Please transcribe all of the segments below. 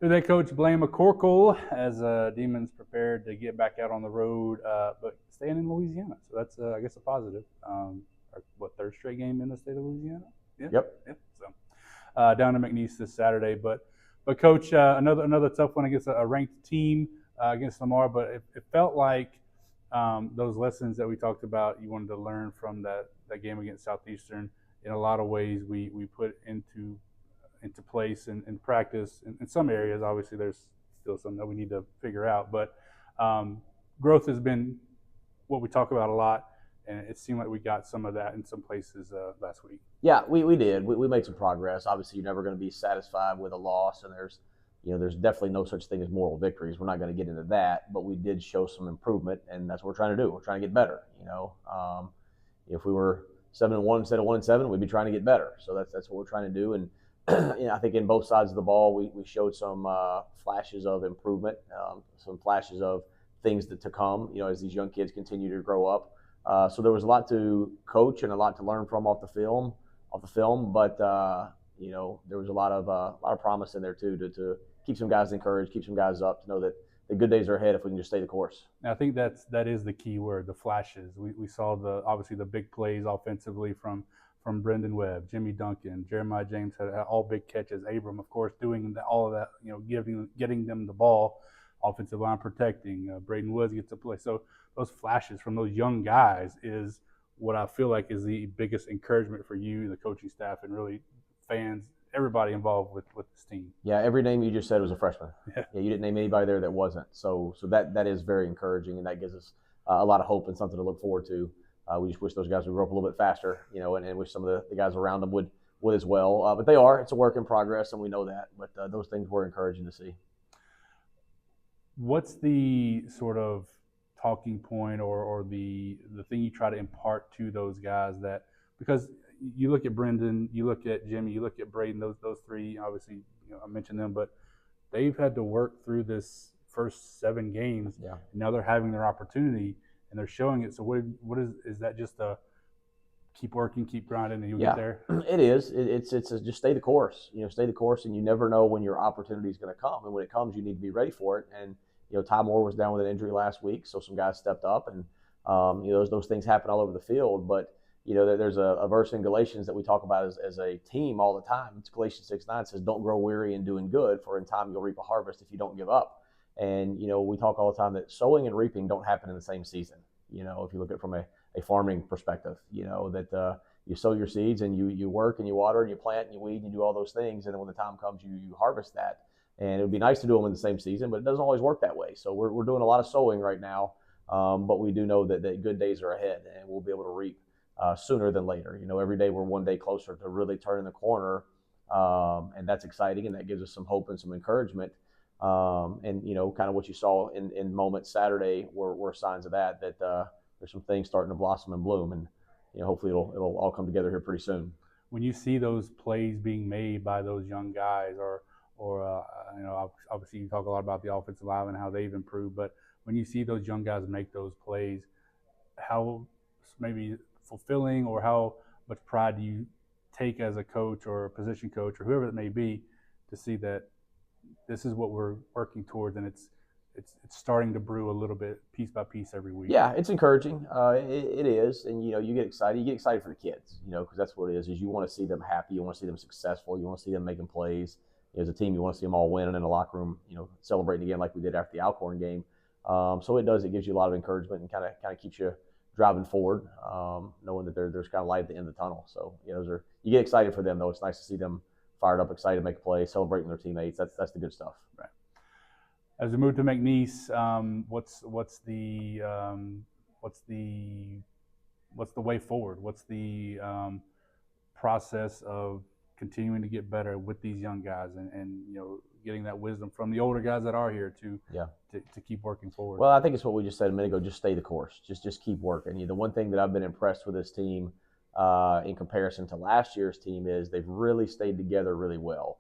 Head coach Blaine McCorkle as Demons prepared to get back out on the road, but staying in Louisiana. So that's, I guess, a positive. What, third straight game in the state of Louisiana? Yep. So down to McNeese this Saturday, but coach, another tough one against a ranked team against Lamar. But it felt like those lessons that we talked about, you wanted to learn from that game against Southeastern. In a lot of ways, we put into place and practice in some areas. Obviously, there's still some that we need to figure out, but growth has been what we talk about a lot, and it seemed like we got some of that in some places last week. Yeah, we did. We made some progress. Obviously, you're never going to be satisfied with a loss, and there's definitely no such thing as moral victories. We're not going to get into that, but we did show some improvement, and that's what we're trying to do. We're trying to get better. If we were 7-1 instead of 1-7, we'd be trying to get better. So that's what we're trying to do. And I think in both sides of the ball, we showed some flashes of improvement, some flashes of things to come. As these young kids continue to grow up. So there was a lot to coach and a lot to learn from off the film. But there was a lot of promise in there too to keep some guys encouraged, keep some guys up, to know that the good days are ahead if we can just stay the course. I think that is the key word, the flashes. We saw obviously the big plays offensively from Brendan Webb, Jimmy Duncan, Jeremiah James had all big catches. Abram, of course, doing all of that, getting them the ball, offensive line protecting. Braden Woods gets to play. So those flashes from those young guys is what I feel like is the biggest encouragement for you, the coaching staff, and really fans, everybody involved with this team. Yeah, every name you just said was a freshman. Yeah, you didn't name anybody there that wasn't. So that is very encouraging, and that gives us a lot of hope and something to look forward to. We just wish those guys would grow up a little bit faster, and wish some of the guys around them would as well. But they are. It's a work in progress, and we know that. But those things were encouraging to see. What's the sort of talking point or the thing you try to impart to those guys, that because you look at Brendan, you look at Jimmy, you look at Braden, those three, obviously, I mentioned them, but they've had to work through this first 7 games. Yeah. Now they're having their opportunity and they're showing it. So what is that, just a keep working, keep grinding, and you'll get there? It is. It's just stay the course. Stay the course, and you never know when your opportunity is going to come. And when it comes, you need to be ready for it. And Ty Moore was down with an injury last week, so some guys stepped up, and those things happen all over the field. But there's a verse in Galatians that we talk about as a team all the time. It's Galatians 6:9 says, "Don't grow weary in doing good, for in time you'll reap a harvest if you don't give up." And we talk all the time that sowing and reaping don't happen in the same season. If you look at it from a farming perspective, that you sow your seeds and you work and you water and you plant and you weed and you do all those things, and then when the time comes, you harvest that. And it would be nice to do them in the same season, but it doesn't always work that way. So we're doing a lot of sowing right now, but we do know that good days are ahead, and we'll be able to reap sooner than later. Every day we're one day closer to really turning the corner, and that's exciting, and that gives us some hope and some encouragement. And kind of what you saw in moments Saturday were signs of that there's some things starting to blossom and bloom, and hopefully it'll all come together here pretty soon. When you see those plays being made by those young guys, or obviously you talk a lot about the offensive line and how they've improved, but when you see those young guys make those plays, how maybe fulfilling or how much pride do you take as a coach or a position coach or whoever it may be, to see that this is what we're working towards, and it's starting to brew a little bit piece by piece every week? Yeah, it's encouraging. It is, and you get excited. You get excited for the kids, because that's what it is. Is you want to see them happy, you want to see them successful, you want to see them making plays. As a team, you want to see them all winning in the locker room, celebrating again like we did after the Alcorn game. So it gives you a lot of encouragement and kind of keeps you driving forward, knowing that there's kind of light at the end of the tunnel. So you get excited for them, though. It's nice to see them fired up, excited to make a play, celebrating their teammates. That's the good stuff. Right. As we move to McNeese, what's the way forward? What's the process of continuing to get better with these young guys, and getting that wisdom from the older guys that are here to keep working forward? Well, I think it's what we just said a minute ago. Just stay the course. Just keep working. The one thing that I've been impressed with this team in comparison to last year's team is they've really stayed together really well.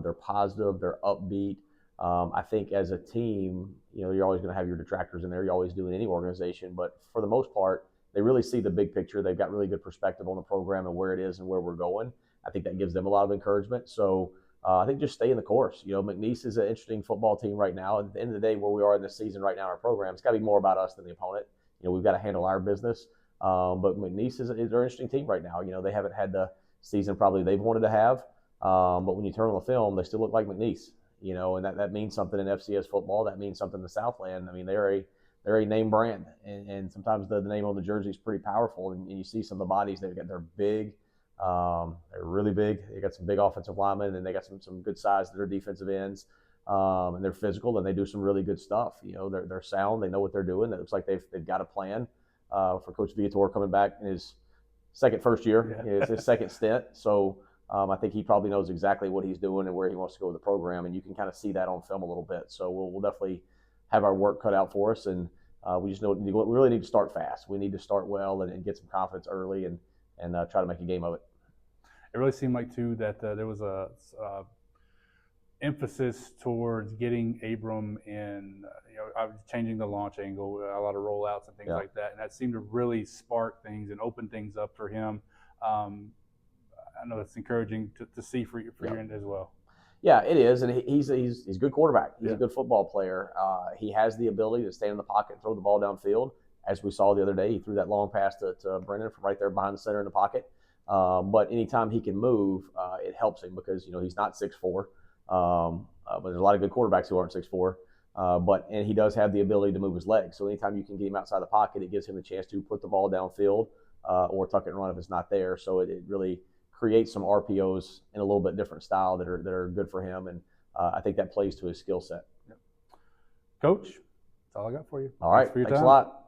They're positive. They're upbeat. I think as a team, you're always going to have your detractors in there. You always do in any organization. But for the most part, they really see the big picture. They've got really good perspective on the program and where it is and where we're going. I think that gives them a lot of encouragement. So I think just stay in the course. McNeese is an interesting football team right now. At the end of the day, where we are in the season right now in our program, it's got to be more about us than the opponent. We've got to handle our business. But McNeese is an interesting team right now. They haven't had the season probably they've wanted to have. But when you turn on the film, they still look like McNeese. And that means something in FCS football. That means something in the Southland. I mean, they're a name brand, and sometimes the name on the jersey is pretty powerful. And you see some of the bodies they've got. They're big. They're really big. They got some big offensive linemen, and they got some good size to their defensive ends. And they're physical, and they do some really good stuff. They're sound. They know what they're doing. It looks like they've got a plan for Coach Viator coming back in his first year. Yeah. It's his second stint. So I think he probably knows exactly what he's doing and where he wants to go with the program, and you can kind of see that on film a little bit. So we'll definitely have our work cut out for us, and we just know we really need to start fast. We need to start well and get some confidence early and try to make a game of it. It really seemed like too that there was a emphasis towards getting Abram in, changing the launch angle, a lot of rollouts and things like that, and that seemed to really spark things and open things up for him. I know that's encouraging to see for your end as well. Yeah, it is, and he's a good quarterback. He's a good football player. He has the ability to stand in the pocket and throw the ball downfield. As we saw the other day, he threw that long pass to Brennan from right there behind the center in the pocket. But anytime he can move, it helps him because he's not 6'4". But there's a lot of good quarterbacks who aren't 6'4". And he does have the ability to move his legs. So anytime you can get him outside the pocket, it gives him the chance to put the ball downfield or tuck it and run if it's not there. So it really create some RPOs in a little bit different style that are good for him, and I think that plays to his skill set. Coach, that's all I got for you. All right, thanks a lot.